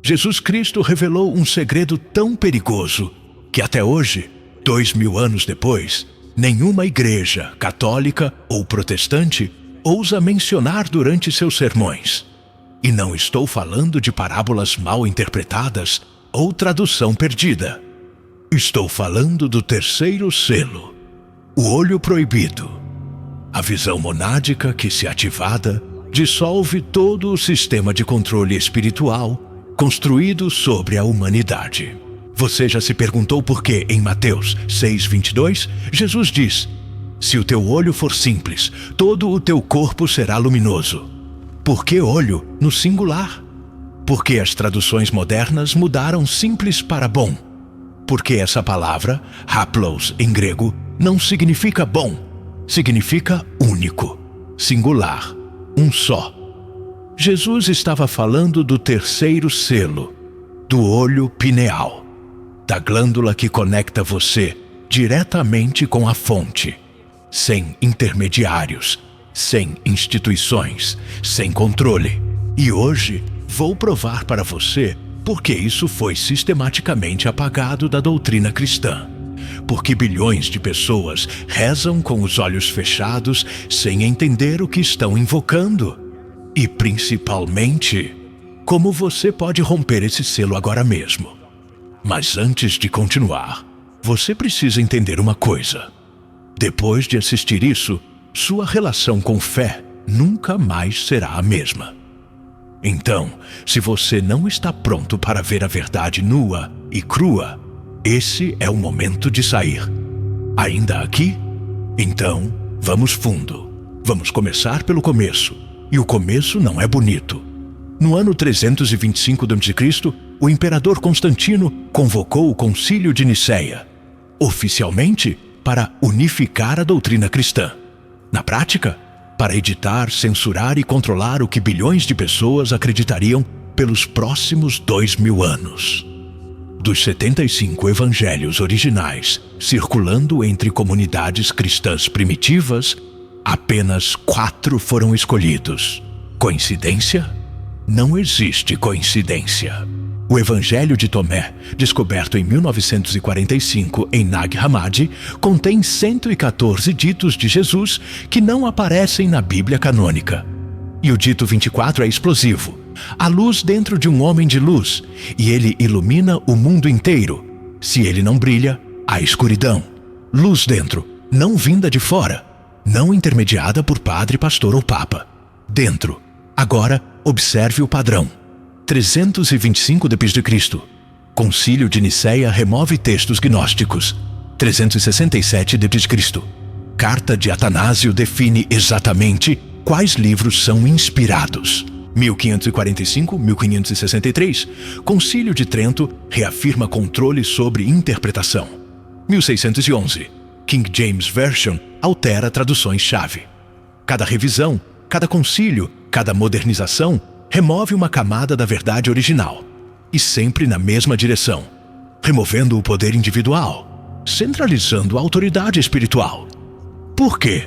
Jesus Cristo revelou um segredo tão perigoso que até hoje, 2000 anos depois, nenhuma igreja, católica ou protestante, ousa mencionar durante seus sermões. E não estou falando de parábolas mal interpretadas ou tradução perdida. Estou falando do terceiro selo, o olho proibido. A visão monádica que, se ativada, dissolve todo o sistema de controle espiritual construído sobre a humanidade. Você já se perguntou por que, em Mateus 6:22, Jesus diz: se o teu olho for simples, todo o teu corpo será luminoso. Por que olho no singular? Porque as traduções modernas mudaram simples para bom. Porque essa palavra, haplos em grego, não significa bom, significa único, singular, um só. Jesus estava falando do terceiro selo, do olho pineal, da glândula que conecta você diretamente com a fonte, sem intermediários, sem instituições, sem controle. E hoje vou provar para você por que isso foi sistematicamente apagado da doutrina cristã. Porque bilhões de pessoas rezam com os olhos fechados sem entender o que estão invocando. E principalmente, como você pode romper esse selo agora mesmo. Mas antes de continuar, você precisa entender uma coisa. Depois de assistir isso, sua relação com fé nunca mais será a mesma. Então, se você não está pronto para ver a verdade nua e crua, esse é o momento de sair. Ainda aqui? Então, vamos fundo. Vamos começar pelo começo. E o começo não é bonito. No ano 325 d.C., o imperador Constantino convocou o Concílio de Nicéia, oficialmente para unificar a doutrina cristã. Na prática, para editar, censurar e controlar o que bilhões de pessoas acreditariam pelos próximos 2000 anos. Dos 75 evangelhos originais circulando entre comunidades cristãs primitivas, apenas 4 foram escolhidos. Coincidência? Não existe coincidência. O Evangelho de Tomé, descoberto em 1945 em Nag Hammadi, contém 114 ditos de Jesus que não aparecem na Bíblia canônica. E o dito 24 é explosivo. Há luz dentro de um homem de luz, e ele ilumina o mundo inteiro. Se ele não brilha, há escuridão. Luz dentro, não vinda de fora, não intermediada por padre, pastor ou papa. Dentro. Agora, observe o padrão. 325 d.C. Concílio de Nicéia remove textos gnósticos. 367 d.C. Carta de Atanásio define exatamente quais livros são inspirados. 1545-1563, Concílio de Trento reafirma controle sobre interpretação. 1611, King James Version altera traduções-chave. Cada revisão, cada concílio, cada modernização remove uma camada da verdade original, e sempre na mesma direção, removendo o poder individual, centralizando a autoridade espiritual. Por quê?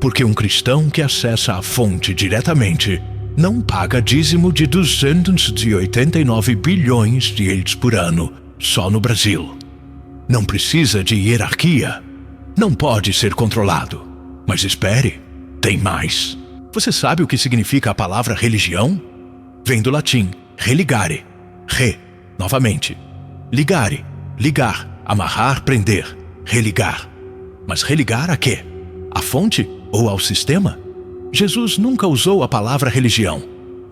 Porque um cristão que acessa a fonte diretamente não paga dízimo de 289 bilhões de eles por ano, só no Brasil. Não precisa de hierarquia. Não pode ser controlado. Mas espere, tem mais. Você sabe o que significa a palavra religião? Vem do latim, religare. Re, novamente. Ligare, ligar, amarrar, prender. Religar. Mas religar a quê? À fonte ou ao sistema? Jesus nunca usou a palavra religião.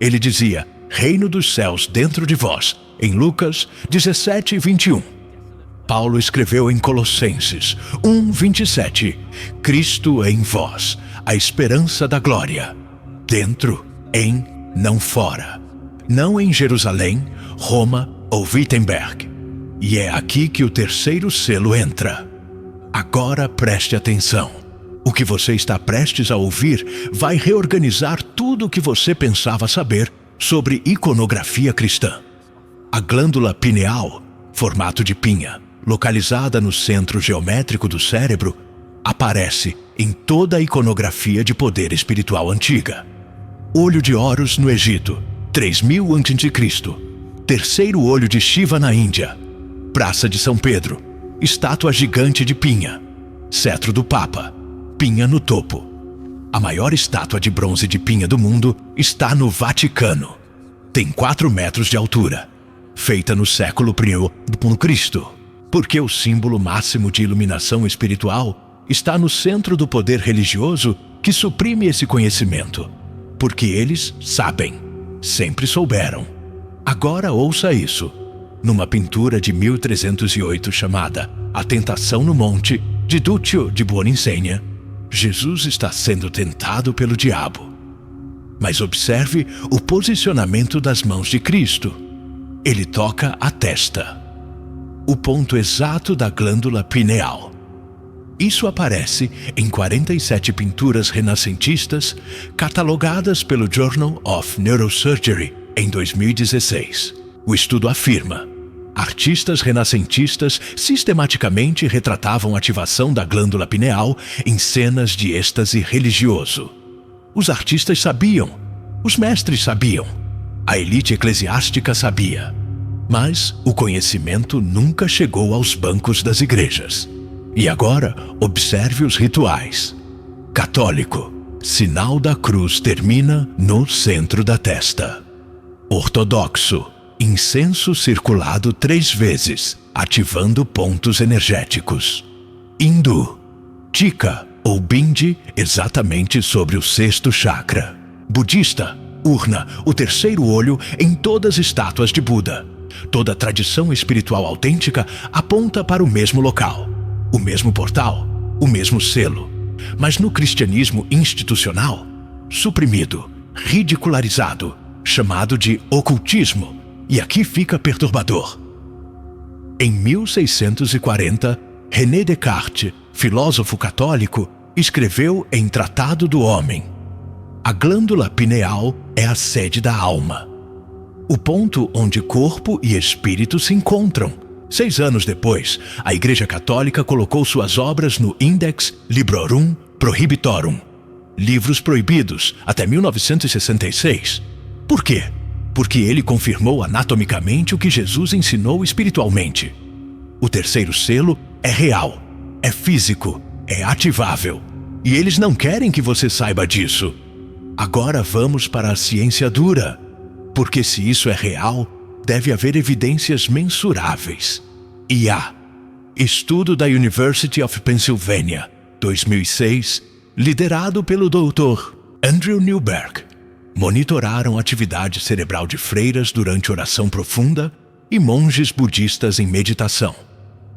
Ele dizia, reino dos céus dentro de vós, em Lucas 17:21. Paulo escreveu em Colossenses 1:27, Cristo em vós, a esperança da glória. Dentro, em, não fora. Não em Jerusalém, Roma ou Wittenberg. E é aqui que o terceiro selo entra. Agora preste atenção. O que você está prestes a ouvir vai reorganizar tudo o que você pensava saber sobre iconografia cristã. A glândula pineal, formato de pinha, localizada no centro geométrico do cérebro, aparece em toda a iconografia de poder espiritual antiga. Olho de Horus no Egito, 3000 a.C. terceiro olho de Shiva na Índia, Praça de São Pedro, estátua gigante de pinha, cetro do Papa, pinha no topo. A maior estátua de bronze de pinha do mundo está no Vaticano. Tem 4 metros de altura, feita no século I c., porque o símbolo máximo de iluminação espiritual está no centro do poder religioso que suprime esse conhecimento. Porque eles sabem, sempre souberam. Agora ouça isso. Numa pintura de 1308 chamada A Tentação no Monte, de Duccio di Buoninsegna, Jesus está sendo tentado pelo diabo. Mas observe o posicionamento das mãos de Cristo. Ele toca a testa, o ponto exato da glândula pineal. Isso aparece em 47 pinturas renascentistas catalogadas pelo Journal of Neurosurgery em 2016. O estudo afirma: artistas renascentistas sistematicamente retratavam a ativação da glândula pineal em cenas de êxtase religioso. Os artistas sabiam, os mestres sabiam, a elite eclesiástica sabia, mas o conhecimento nunca chegou aos bancos das igrejas. E agora, observe os rituais. Católico, sinal da cruz termina no centro da testa. Ortodoxo, incenso circulado 3 vezes, ativando pontos energéticos. Hindu, tika ou bindi, exatamente sobre o 6º chakra. Budista, urna, o terceiro olho em todas as estátuas de Buda. Toda tradição espiritual autêntica aponta para o mesmo local, o mesmo portal, o mesmo selo. Mas no cristianismo institucional, suprimido, ridicularizado, chamado de ocultismo, e aqui fica perturbador. Em 1640, René Descartes, filósofo católico, escreveu em Tratado do Homem: a glândula pineal é a sede da alma, o ponto onde corpo e espírito se encontram. 6 anos depois, a Igreja Católica colocou suas obras no Index Librorum Prohibitorum, livros proibidos, até 1966. Por quê? Porque ele confirmou anatomicamente o que Jesus ensinou espiritualmente. O terceiro selo é real, é físico, é ativável. E eles não querem que você saiba disso. Agora vamos para a ciência dura, porque se isso é real, deve haver evidências mensuráveis. E há. Estudo da University of Pennsylvania, 2006, liderado pelo Dr. Andrew Newberg, monitoraram a atividade cerebral de freiras durante oração profunda e monges budistas em meditação.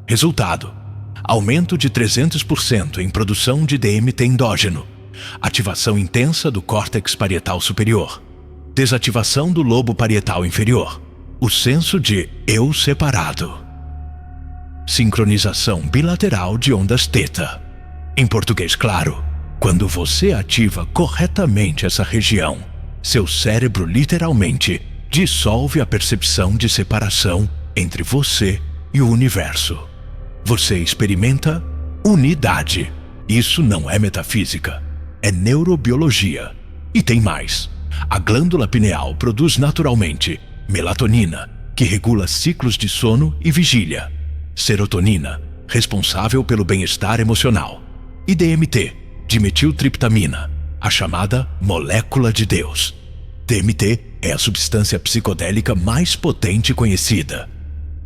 Resultado: aumento de 300% em produção de DMT endógeno, ativação intensa do córtex parietal superior, desativação do lobo parietal inferior, o senso de eu separado, sincronização bilateral de ondas θ. Em português claro, quando você ativa corretamente essa região, seu cérebro literalmente dissolve a percepção de separação entre você e o universo. Você experimenta unidade. Isso não é metafísica, é neurobiologia. E tem mais. A glândula pineal produz naturalmente melatonina, que regula ciclos de sono e vigília, serotonina, responsável pelo bem-estar emocional, e DMT, dimetiltriptamina, a chamada molécula de Deus. DMT é a substância psicodélica mais potente conhecida.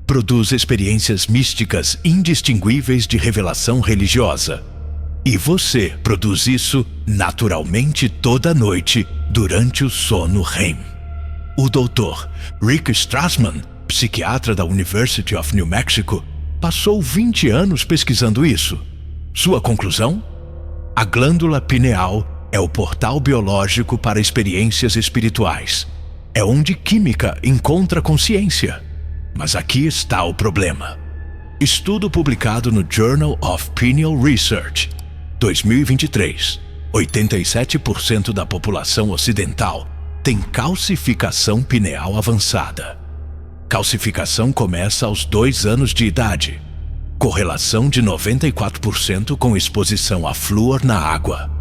Produz experiências místicas indistinguíveis de revelação religiosa. E você produz isso naturalmente toda noite durante o sono REM. O Dr. Rick Strassman, psiquiatra da University of New Mexico, passou 20 anos pesquisando isso. Sua conclusão? A glândula pineal é o portal biológico para experiências espirituais. É onde química encontra consciência. Mas aqui está o problema. Estudo publicado no Journal of Pineal Research, 2023. 87% da população ocidental tem calcificação pineal avançada. Calcificação começa aos 2 anos de idade. Correlação de 94% com exposição a flúor na água.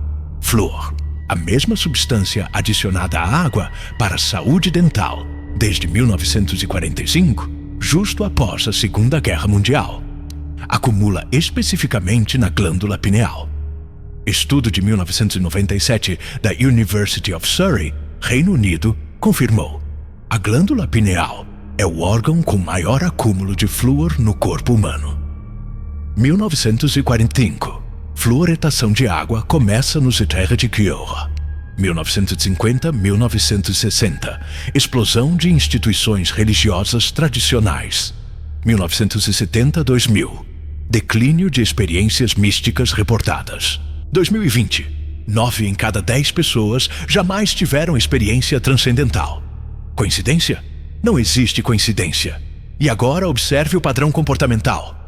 Flúor, a mesma substância adicionada à água para a saúde dental, desde 1945, justo após a Segunda Guerra Mundial. Acumula especificamente na glândula pineal. Estudo de 1997 da University of Surrey, Reino Unido, confirmou: a glândula pineal é o órgão com maior acúmulo de flúor no corpo humano. 1945. Fluoretação de água começa nos Terre de Cure. 1950-1960. Explosão de instituições religiosas tradicionais. 1970-2000. Declínio de experiências místicas reportadas. 2020. 9 em cada 10 pessoas jamais tiveram experiência transcendental. Coincidência? Não existe coincidência. E agora observe o padrão comportamental.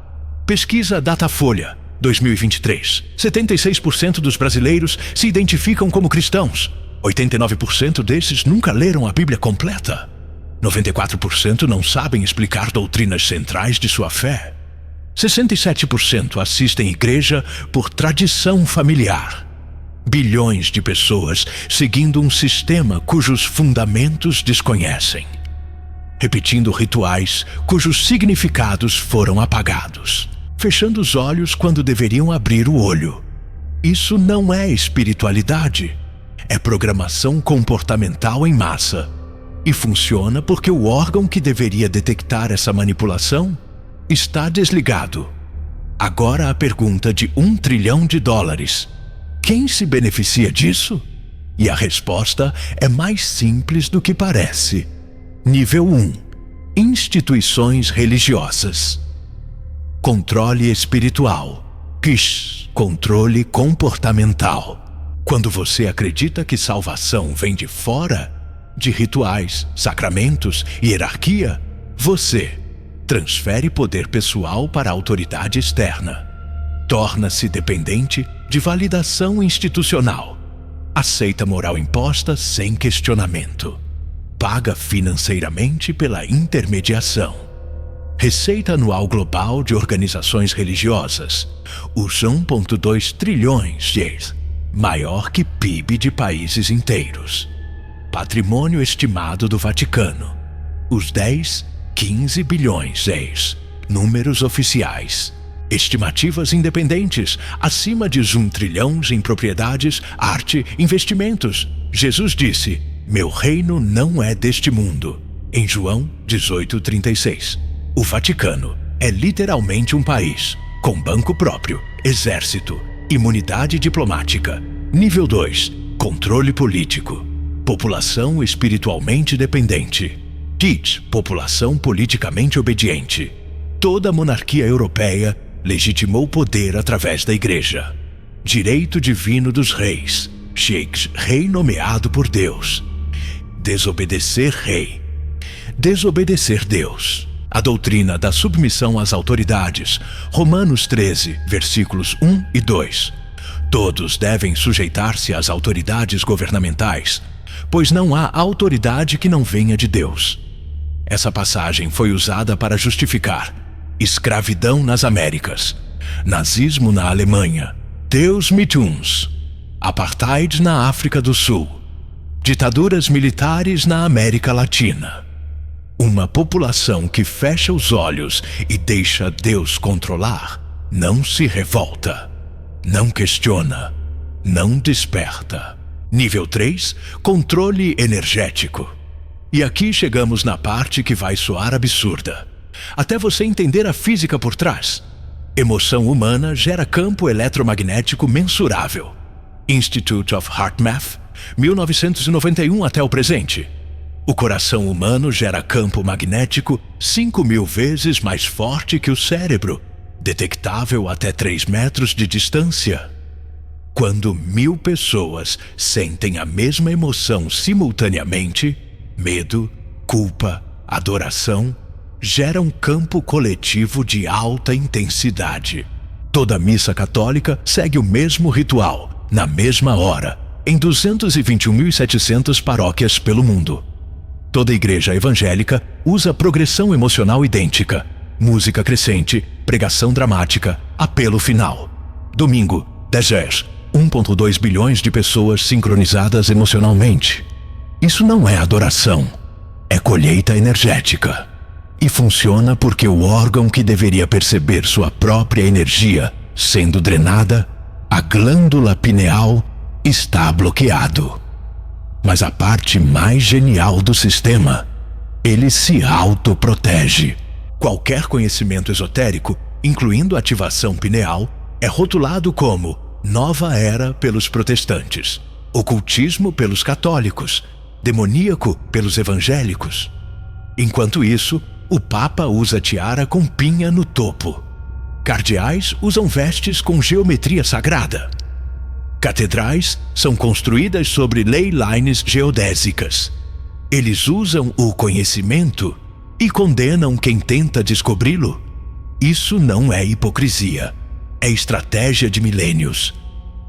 Pesquisa Datafolha, 2023. 76% dos brasileiros se identificam como cristãos. 89% desses nunca leram a Bíblia completa. 94% não sabem explicar doutrinas centrais de sua fé. 67% assistem igreja por tradição familiar. Bilhões de pessoas seguindo um sistema cujos fundamentos desconhecem. Repetindo rituais cujos significados foram apagados. Fechando os olhos quando deveriam abrir o olho. Isso não é espiritualidade. É programação comportamental em massa. E funciona porque o órgão que deveria detectar essa manipulação está desligado. Agora a pergunta de $1 trilhão. Quem se beneficia disso? E a resposta é mais simples do que parece. Nível 1. Instituições religiosas. Controle espiritual. Controle comportamental. Quando você acredita que salvação vem de fora, de rituais, sacramentos, hierarquia, você transfere poder pessoal para a autoridade externa. Torna-se dependente de validação institucional. Aceita moral imposta sem questionamento. Paga financeiramente pela intermediação. Receita anual global de organizações religiosas. Os 1,2 trilhões, maior que PIB de países inteiros. Patrimônio estimado do Vaticano. Os 15 bilhões, números oficiais. Estimativas independentes, acima de 1 trilhão em propriedades, arte, investimentos. Jesus disse: meu reino não é deste mundo. Em João 18:36. O Vaticano é literalmente um país, com banco próprio, exército, imunidade diplomática. Nível 2. Controle político. População espiritualmente dependente. População politicamente obediente. Toda a monarquia europeia legitimou poder através da igreja. Direito divino dos reis. Rei nomeado por Deus. Desobedecer rei. Desobedecer Deus. A doutrina da submissão às autoridades. Romanos 13, versículos 1 e 2. Todos devem sujeitar-se às autoridades governamentais, pois não há autoridade que não venha de Deus. Essa passagem foi usada para justificar escravidão nas Américas, nazismo na Alemanha, Deus mit uns, apartheid na África do Sul, ditaduras militares na América Latina. Uma população que fecha os olhos e deixa Deus controlar não se revolta, não questiona, não desperta. Nível 3, controle energético. E aqui chegamos na parte que vai soar absurda, até você entender a física por trás. Emoção humana gera campo eletromagnético mensurável. Institute of HeartMath, 1991 até o presente. O coração humano gera campo magnético 5.000 vezes mais forte que o cérebro, detectável até 3 metros de distância. Quando 1.000 pessoas sentem a mesma emoção simultaneamente, medo, culpa, adoração, gera um campo coletivo de alta intensidade. Toda missa católica segue o mesmo ritual, na mesma hora, em 221.700 paróquias pelo mundo. Toda igreja evangélica usa progressão emocional idêntica, música crescente, pregação dramática, apelo final. Domingo, 1,2 bilhões de pessoas sincronizadas emocionalmente. Isso não é adoração, é colheita energética. E funciona porque o órgão que deveria perceber sua própria energia sendo drenada, a glândula pineal, está bloqueado. Mas a parte mais genial do sistema, ele se autoprotege. Qualquer conhecimento esotérico, incluindo ativação pineal, é rotulado como nova era pelos protestantes, ocultismo pelos católicos, demoníaco pelos evangélicos. Enquanto isso, o Papa usa tiara com pinha no topo. Cardeais usam vestes com geometria sagrada. Catedrais são construídas sobre ley lines geodésicas. Eles usam o conhecimento e condenam quem tenta descobri-lo. Isso não é hipocrisia, é estratégia de milênios.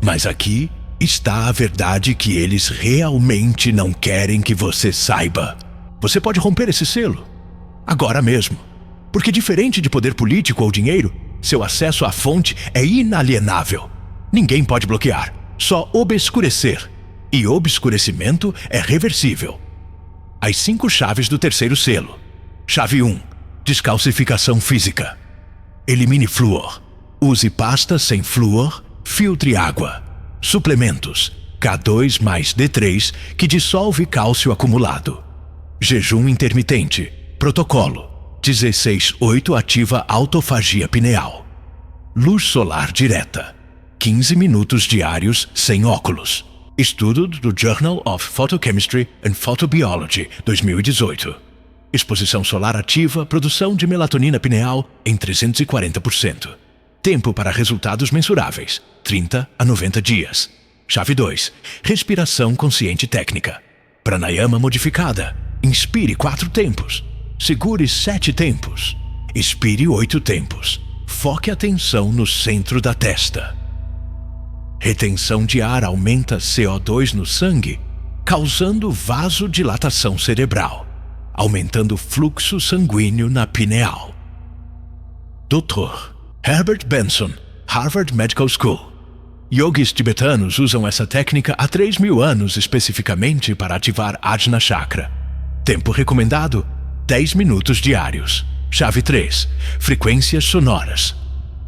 Mas aqui está a verdade que eles realmente não querem que você saiba. Você pode romper esse selo, agora mesmo. Porque diferente de poder político ou dinheiro, seu acesso à fonte é inalienável. Ninguém pode bloquear, só obscurecer. E obscurecimento é reversível. As 5 chaves do terceiro selo. Chave 1. Descalcificação física. Elimine flúor. Use pasta sem flúor, filtre água. Suplementos. K2 mais D3 que dissolve cálcio acumulado. Jejum intermitente. Protocolo. 16/8 ativa autofagia pineal. Luz solar direta. 15 minutos diários sem óculos. Estudo do Journal of Photochemistry and Photobiology, 2018. Exposição solar ativa produção de melatonina pineal em 340%. Tempo para resultados mensuráveis, 30 a 90 dias. Chave 2. Respiração consciente técnica. Pranayama modificada. Inspire 4 tempos. Segure 7 tempos. Expire 8 tempos. Foque a atenção no centro da testa. Retenção de ar aumenta CO2 no sangue, causando vasodilatação cerebral, aumentando o fluxo sanguíneo na pineal. Dr. Herbert Benson, Harvard Medical School. Yogis tibetanos usam essa técnica há 3.000 anos especificamente para ativar Ajna Chakra. Tempo recomendado: 10 minutos diários. Chave 3. Frequências sonoras.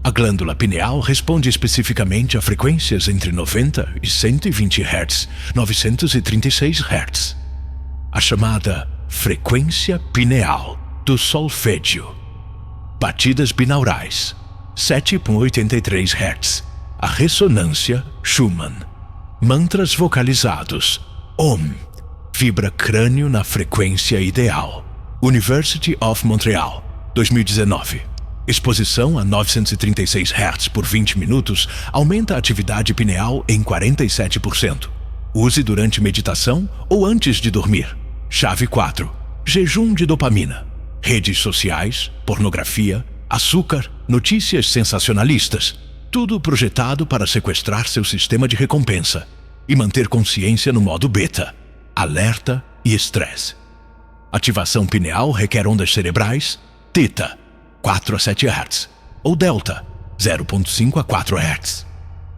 A glândula pineal responde especificamente a frequências entre 90 e 120 Hz, 936 Hz. A chamada frequência pineal do solfégio. Batidas binaurais, 7,83 Hz. A ressonância Schumann. Mantras vocalizados. Om. Vibra crânio na frequência ideal. University of Montreal, 2019. Exposição a 936 Hz por 20 minutos aumenta a atividade pineal em 47%. Use durante meditação ou antes de dormir. Chave 4. Jejum de dopamina. Redes sociais, pornografia, açúcar, notícias sensacionalistas. Tudo projetado para sequestrar seu sistema de recompensa e manter consciência no modo beta, alerta e estresse. Ativação pineal requer ondas cerebrais, teta, 4 a 7 Hz, ou delta, 0,5 a 4 Hz.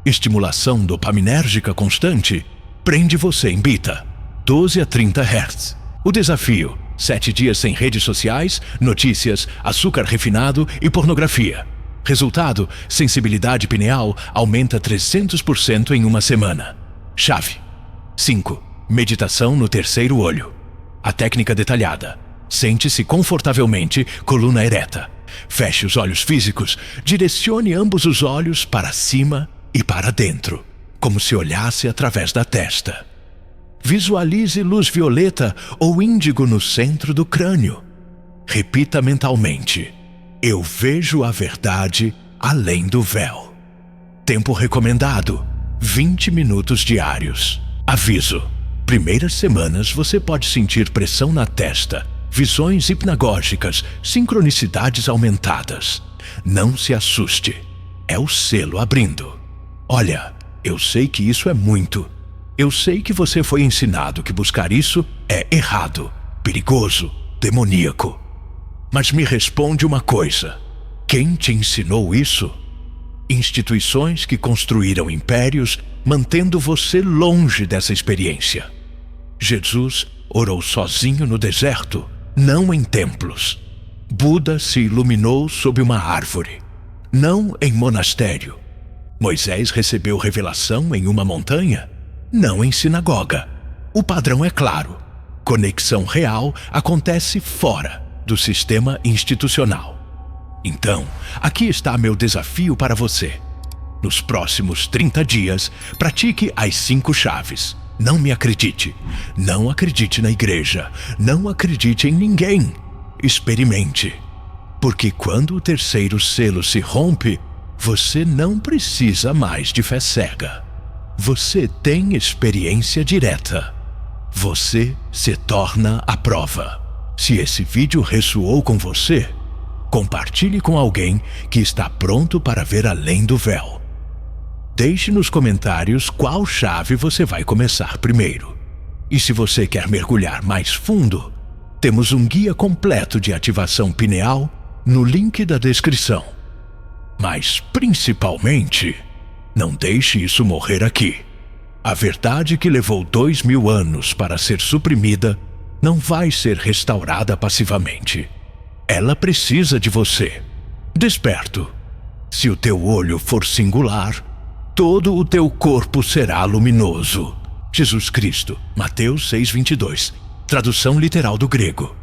Estimulação dopaminérgica constante prende você em beta, 12 a 30 Hz. O desafio: 7 dias sem redes sociais, notícias, açúcar refinado e pornografia. Resultado: sensibilidade pineal aumenta 300% em uma semana. Chave 5. Meditação no terceiro olho. A técnica detalhada. Sente-se confortavelmente, coluna ereta. Feche os olhos físicos, direcione ambos os olhos para cima e para dentro, como se olhasse através da testa. Visualize luz violeta ou índigo no centro do crânio. Repita mentalmente: eu vejo a verdade além do véu. Tempo recomendado: 20 minutos diários. Aviso: primeiras semanas você pode sentir pressão na testa, visões hipnagógicas, sincronicidades aumentadas. Não se assuste, é o selo abrindo. Olha, eu sei que isso é muito. Eu sei que você foi ensinado que buscar isso é errado, perigoso, demoníaco. Mas me responde uma coisa: quem te ensinou isso? Instituições que construíram impérios mantendo você longe dessa experiência. Jesus orou sozinho no deserto não em templos. Buda se iluminou sob uma árvore, não em monastério. Moisés recebeu revelação em uma montanha, não em sinagoga. O padrão é claro. Conexão real acontece fora do sistema institucional. Então, aqui está meu desafio para você. Nos próximos 30 dias, pratique as 5 chaves. Não me acredite. Não acredite na igreja. Não acredite em ninguém. Experimente. Porque quando o terceiro selo se rompe, você não precisa mais de fé cega. Você tem experiência direta. Você se torna a prova. Se esse vídeo ressoou com você, compartilhe com alguém que está pronto para ver além do véu. Deixe nos comentários qual chave você vai começar primeiro. E se você quer mergulhar mais fundo, temos um guia completo de ativação pineal no link da descrição. Mas, principalmente, não deixe isso morrer aqui. A verdade que levou 2000 anos para ser suprimida não vai ser restaurada passivamente. Ela precisa de você. Desperto. Se o teu olho for singular, todo o teu corpo será luminoso. Jesus Cristo, Mateus 6:22, tradução literal do grego.